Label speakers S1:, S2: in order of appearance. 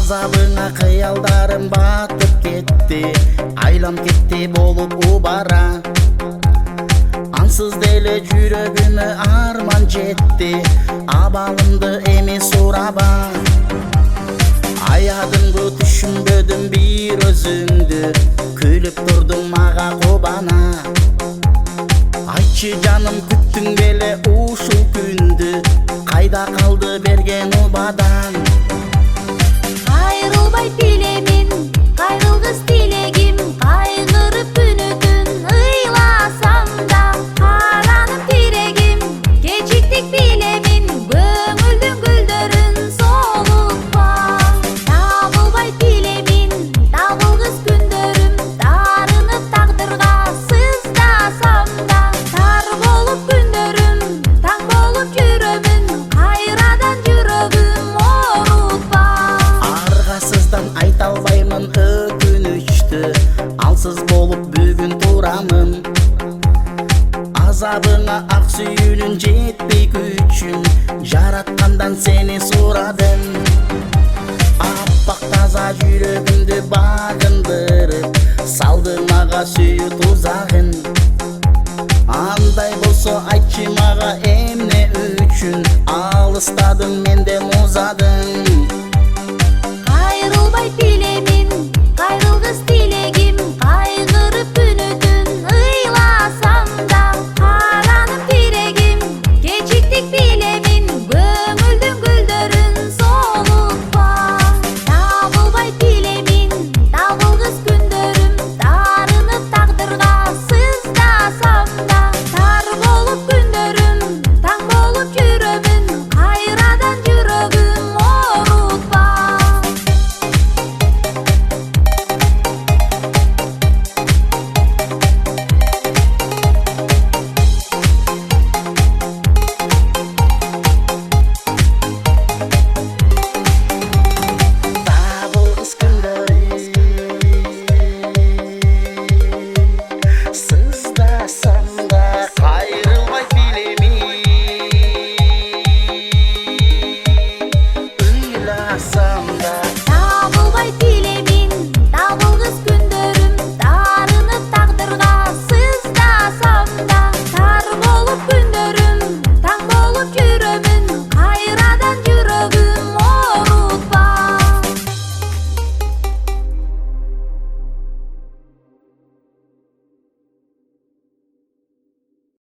S1: Азабыңа кыялдарым батып кетти, айлам кетти болуп убара. Ансыз деле жүрөгүмө арман жетти, абалымды эми сураба. Аядымды түшүнбөдүм бир өзүңдү, күлүп турдуң мага кубана. Айтчы жаным, күттүң беле ушул күндү, кайда калды берген убадаң?
S2: Кайрылбай тилемин, кайрылгыс тилегим, кайгырып күнү түн ыйласам да, каранып тирегим, кечиктик билемин, көңүлдүн гүлдөрүн солукпа. Табылбай тилемин, табылгыс күндөрүм, дарынып тагдырга сыздасам да, тар болуп күндөрүм, таң болуп жүрөмүн, кайрадан жүрөгүм оорутпа.
S1: Аргасыздан айта албаймын өкүнүчтү, алсыз болуп бүгүн турамын. Азабыңа ак сүйүүнүн жетпей күчүн, жараткандан сени сурадым. Аппак таза жүрөгүмдү багындырып, салдың мага сүйүү тузагын. Андай болсо айтчы мага эмне үчүн алыстадың менден узадың?